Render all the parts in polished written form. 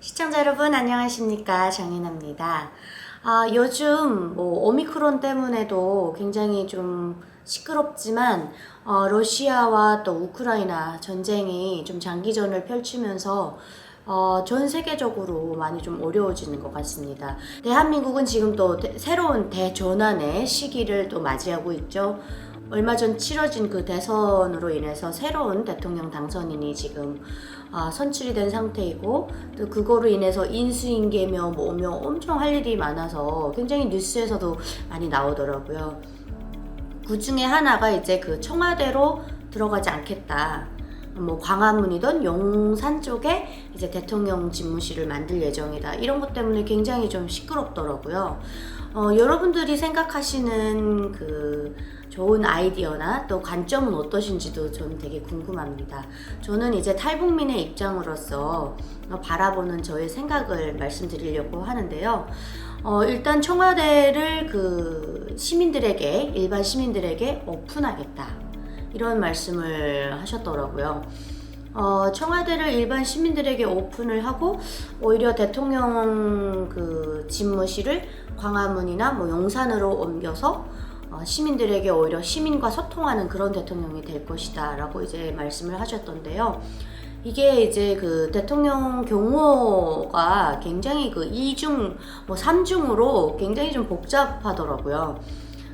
시청자 여러분 안녕하십니까, 정인아입니다. 요즘 오미크론 때문에도 굉장히 좀 시끄럽지만 러시아와 또 우크라이나 전쟁이 좀 장기전을 펼치면서 전 세계적으로 많이 좀 어려워지는 것 같습니다. 대한민국은 지금 또 새로운 대전환의 시기를 또 맞이하고 있죠. 얼마 전 치러진 그 대선으로 인해서 새로운 대통령 당선인이 지금 선출이 된 상태이고, 또 그거로 인해서 인수인계며 뭐며 엄청 할 일이 많아서 굉장히 뉴스에서도 많이 나오더라고요. 그 중에 하나가 이제 그 청와대로 들어가지 않겠다, 뭐 광화문이든 용산 쪽에 이제 대통령 집무실을 만들 예정이다, 이런 것 때문에 굉장히 좀 시끄럽더라고요. 여러분들이 생각하시는 그 좋은 아이디어나 또 관점은 어떠신지도 저는 되게 궁금합니다. 저는 이제 탈북민의 입장으로서 바라보는 저의 생각을 말씀드리려고 하는데요. 일단 청와대를 그 시민들에게, 일반 시민들에게 오픈하겠다, 이런 말씀을 하셨더라고요. 청와대를 일반 시민들에게 오픈을 하고 오히려 대통령 그 집무실을 광화문이나 뭐 용산으로 옮겨서 시민들에게 오히려 시민과 소통하는 그런 대통령이 될 것이다 라고 이제 말씀을 하셨던데요. 이게 이제 그 대통령 경호가 굉장히 그 2중, 뭐 3중으로 굉장히 좀 복잡하더라고요.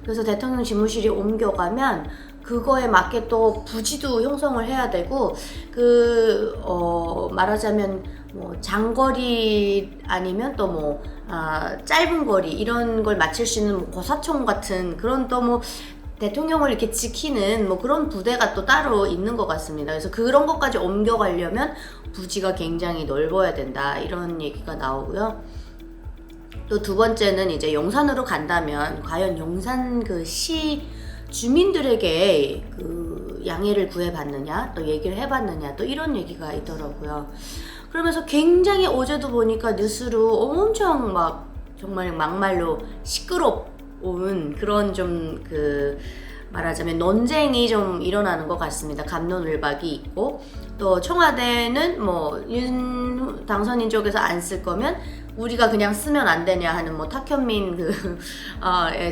그래서 대통령 집무실이 옮겨가면 그거에 맞게 또 부지도 형성을 해야 되고, 말하자면 뭐 장거리 아니면 또 뭐 짧은 거리 이런 걸 맞출 수 있는 뭐 고사총 같은 그런, 또 뭐 대통령을 이렇게 지키는 뭐 그런 부대가 또 따로 있는 것 같습니다. 그래서 그런 것까지 옮겨가려면 부지가 굉장히 넓어야 된다, 이런 얘기가 나오고요. 또 두 번째는 이제 용산으로 간다면 과연 용산 그 시 주민들에게 그 양해를 구해봤느냐, 또 얘기를 해봤느냐, 또 이런 얘기가 있더라고요. 그러면서 굉장히 어제도 보니까 뉴스로 엄청 막 정말 막말로 시끄러운 그런 좀 그 말하자면 논쟁이 좀 일어나는 것 같습니다. 갑론을박이 있고, 또 청와대는 뭐 윤 당선인 쪽에서 안 쓸 거면 우리가 그냥 쓰면 안 되냐 하는 뭐 탁현민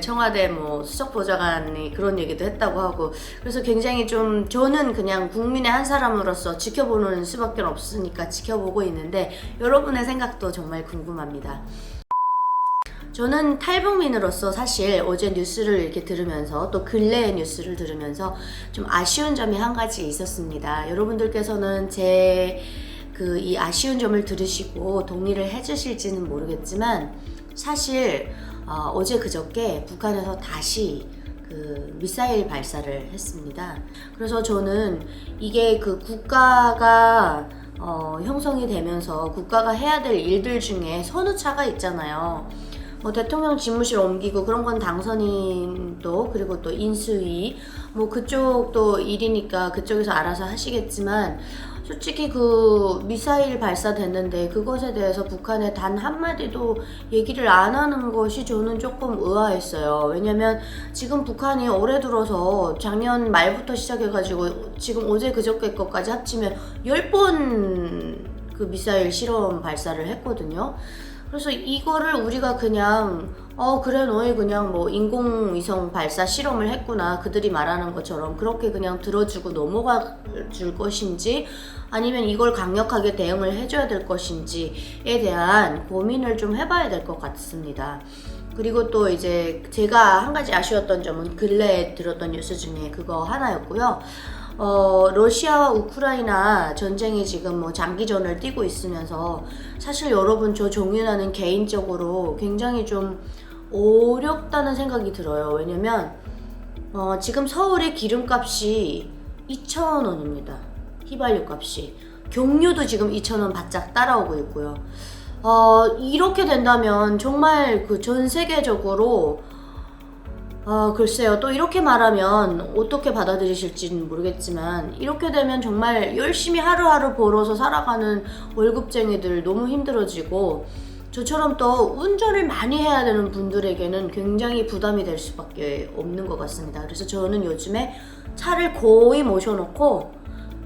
청와대 뭐 수석보좌관이 그런 얘기도 했다고 하고, 그래서 굉장히 좀 저는 그냥 국민의 한 사람으로서 지켜보는 수밖에 없으니까 지켜보고 있는데, 여러분의 생각도 정말 궁금합니다. 저는 탈북민으로서 사실 어제 뉴스를 이렇게 들으면서, 또 근래의 뉴스를 들으면서 좀 아쉬운 점이 한 가지 있었습니다. 여러분들께서는 제 이 아쉬운 점을 들으시고 동의를 해주실지는 모르겠지만, 사실 어제 그저께 북한에서 다시 그 미사일 발사를 했습니다. 그래서 저는 이게 그 국가가 형성이 되면서 국가가 해야 될 일들 중에 선우차가 있잖아요. 뭐 대통령 집무실 옮기고 그런 건 당선인도, 그리고 또 인수위 뭐 그쪽도 일이니까 그쪽에서 알아서 하시겠지만, 솔직히 그 미사일 발사됐는데 그것에 대해서 북한에 단 한마디도 얘기를 안 하는 것이 저는 조금 의아했어요. 왜냐면 지금 북한이 올해 들어서 작년 말부터 시작해가지고 지금 어제 그저께 것까지 합치면 10번 그 미사일 실험 발사를 했거든요. 그래서 이거를 우리가 그냥 그래 너희 그냥 뭐 인공위성 발사 실험을 했구나, 그들이 말하는 것처럼 그렇게 그냥 들어주고 넘어가 줄 것인지, 아니면 이걸 강력하게 대응을 해줘야 될 것인지에 대한 고민을 좀 해봐야 될 것 같습니다. 그리고 또 이제 제가 한 가지 아쉬웠던 점은 근래에 들었던 뉴스 중에 그거 하나였고요. 러시아와 우크라이나 전쟁이 지금 뭐 장기전을 띄고 있으면서, 사실 여러분, 저 정윤아는 개인적으로 굉장히 좀 어렵다는 생각이 들어요. 왜냐면 지금 서울의 기름값이 2,000원입니다. 휘발유 값이. 경유도 지금 2,000원 바짝 따라오고 있고요. 이렇게 된다면 정말 그 전 세계적으로 글쎄요. 또 이렇게 말하면 어떻게 받아들이실지는 모르겠지만, 이렇게 되면 정말 열심히 하루하루 벌어서 살아가는 월급쟁이들 너무 힘들어지고, 저처럼 또 운전을 많이 해야 되는 분들에게는 굉장히 부담이 될 수밖에 없는 것 같습니다. 그래서 저는 요즘에 차를 거의 모셔놓고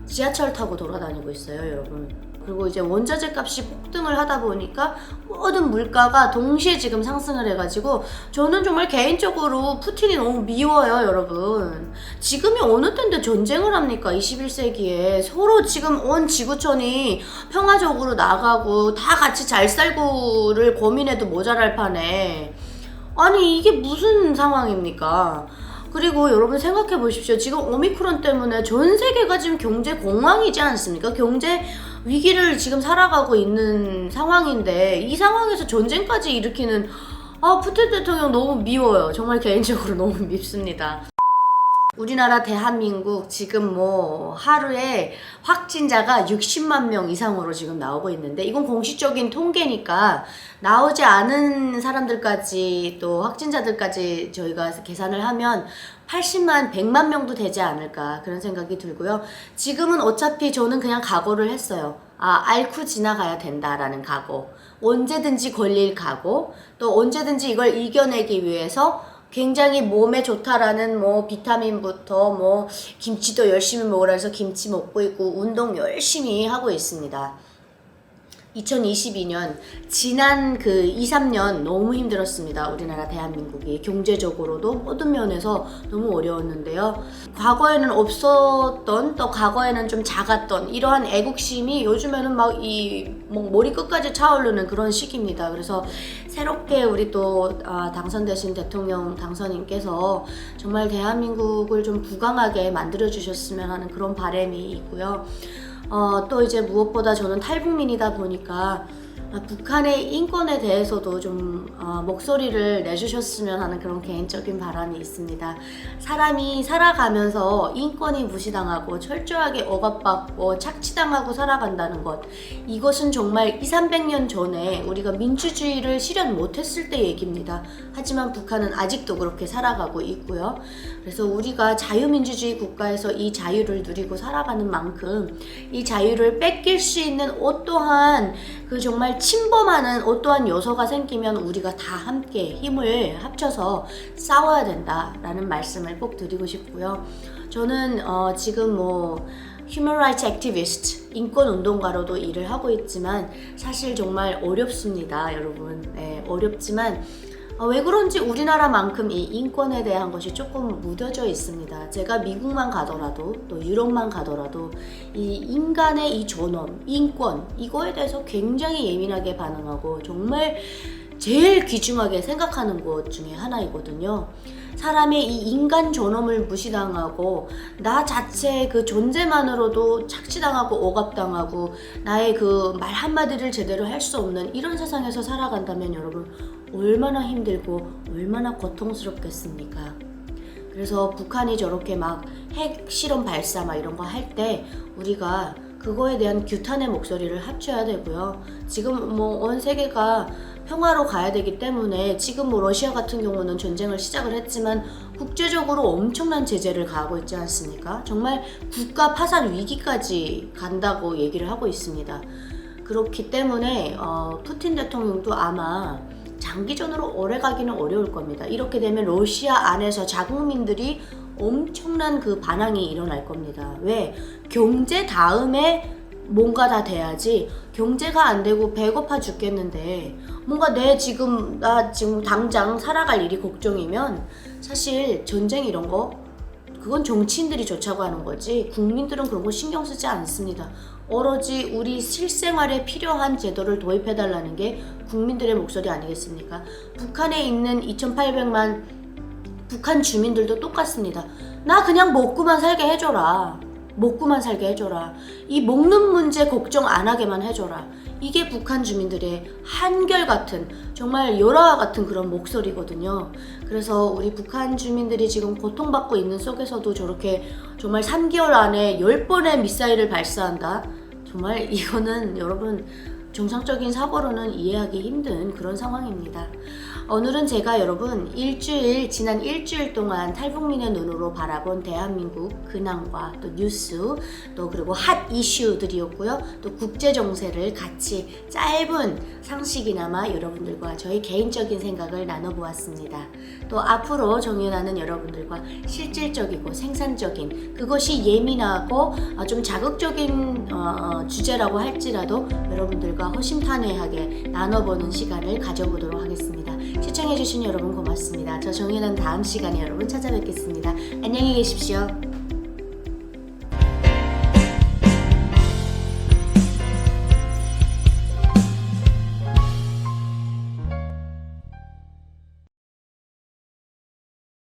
지하철 타고 돌아다니고 있어요, 여러분. 그리고 이제 원자재 값이 폭등을 하다 보니까 모든 물가가 동시에 지금 상승을 해가지고 저는 정말 개인적으로 푸틴이 너무 미워요, 여러분. 지금이 어느 때인데 전쟁을 합니까? 21세기에 서로 지금 온 지구촌이 평화적으로 나가고 다 같이 잘 살고를 고민해도 모자랄 판에 아니 이게 무슨 상황입니까? 그리고 여러분 생각해 보십시오. 지금 오미크론 때문에 전 세계가 지금 경제 공황이지 않습니까? 경제 위기를 지금 살아가고 있는 상황인데 이 상황에서 전쟁까지 일으키는 푸틴 대통령 너무 미워요. 정말 개인적으로 너무 밉습니다. 우리나라 대한민국 지금 뭐 하루에 확진자가 60만 명 이상으로 지금 나오고 있는데 이건 공식적인 통계니까 나오지 않은 사람들까지 또 확진자들까지 저희가 계산을 하면 80만, 100만 명도 되지 않을까 그런 생각이 들고요. 지금은 어차피 저는 그냥 각오를 했어요. 앓고 지나가야 된다라는 각오. 언제든지 걸릴 각오. 또 언제든지 이걸 이겨내기 위해서 굉장히 몸에 좋다라는 뭐 비타민부터 뭐 김치도 열심히 먹으라 해서 김치 먹고 있고 운동 열심히 하고 있습니다. 2022년 지난 그 2, 3년 너무 힘들었습니다. 우리나라 대한민국이 경제적으로도 모든 면에서 너무 어려웠는데요. 과거에는 없었던 또 과거에는 좀 작았던 이러한 애국심이 요즘에는 막 머리 끝까지 차오르는 그런 시기입니다. 그래서 새롭게 우리 또 당선되신 대통령 당선인께서 정말 대한민국을 좀 부강하게 만들어 주셨으면 하는 그런 바람이 있고요. 또 이제 무엇보다 저는 탈북민이다 보니까 북한의 인권에 대해서도 좀 목소리를 내주셨으면 하는 그런 개인적인 바람이 있습니다. 사람이 살아가면서 인권이 무시당하고 철저하게 억압받고 착취당하고 살아간다는 것, 이것은 정말 200~300년 전에 우리가 민주주의를 실현 못했을 때 얘기입니다. 하지만 북한은 아직도 그렇게 살아가고 있고요. 그래서 우리가 자유민주주의 국가에서 이 자유를 누리고 살아가는 만큼 이 자유를 뺏길 수 있는 어떠한 그 정말 침범하는 어떠한 요소가 생기면 우리가 다 함께 힘을 합쳐서 싸워야 된다라는 말씀을 꼭 드리고 싶고요. 저는 지금 뭐 Human Rights Activist, 인권운동가로도 일을 하고 있지만 사실 정말 어렵습니다, 여러분. 네, 어렵지만 왜 그런지 우리나라만큼 이 인권에 대한 것이 조금 무뎌져 있습니다. 제가 미국만 가더라도 또 유럽만 가더라도 이 인간의 이 존엄, 인권 이거에 대해서 굉장히 예민하게 반응하고 정말 제일 귀중하게 생각하는 것 중에 하나이거든요. 사람의 이 인간 존엄을 무시당하고 나 자체의 그 존재만으로도 착취당하고 억압당하고 나의 그 말 한마디를 제대로 할 수 없는 이런 세상에서 살아간다면 여러분 얼마나 힘들고 얼마나 고통스럽겠습니까? 그래서 북한이 저렇게 막 핵 실험 발사 막 이런 거 할 때 우리가 그거에 대한 규탄의 목소리를 합쳐야 되고요. 지금 뭐 온 세계가 평화로 가야 되기 때문에 지금 뭐 러시아 같은 경우는 전쟁을 시작을 했지만 국제적으로 엄청난 제재를 가하고 있지 않습니까? 정말 국가 파산 위기까지 간다고 얘기를 하고 있습니다. 그렇기 때문에 푸틴 대통령도 아마 장기전으로 오래 가기는 어려울 겁니다. 이렇게 되면 러시아 안에서 자국민들이 엄청난 그 반항이 일어날 겁니다. 왜? 경제 다음에 뭔가 다 돼야지 경제가 안 되고 배고파 죽겠는데 뭔가 나 지금 당장 살아갈 일이 걱정이면 사실 전쟁 이런 거 그건 정치인들이 좋자고 하는 거지 국민들은 그런 거 신경 쓰지 않습니다. 오로지 우리 실생활에 필요한 제도를 도입해달라는 게 국민들의 목소리 아니겠습니까? 북한에 있는 2,800만 북한 주민들도 똑같습니다. 나 그냥 먹고만 살게 해줘라. 먹고만 살게 해줘라. 이 먹는 문제 걱정 안 하게만 해줘라. 이게 북한 주민들의 한결같은 정말 열화와 같은 그런 목소리거든요. 그래서 우리 북한 주민들이 지금 고통받고 있는 속에서도 저렇게 정말 3개월 안에 10번의 미사일을 발사한다. 정말 이거는 여러분 정상적인 사고로는 이해하기 힘든 그런 상황입니다. 오늘은 제가 여러분 지난 일주일 동안 탈북민의 눈으로 바라본 대한민국 근황과 또 뉴스, 또 그리고 핫 이슈들이었고요. 또 국제 정세를 같이 짧은 상식이나마 여러분들과 저희 개인적인 생각을 나눠보았습니다. 또 앞으로 정연하는 여러분들과 실질적이고 생산적인, 그것이 예민하고 좀 자극적인 주제라고 할지라도 여러분들과 허심탄회하게 나눠보는 시간을 가져보도록 하겠습니다. 시청해주신 여러분 고맙습니다. 저 정연은 다음 시간에 여러분 찾아뵙겠습니다. 안녕히 계십시오.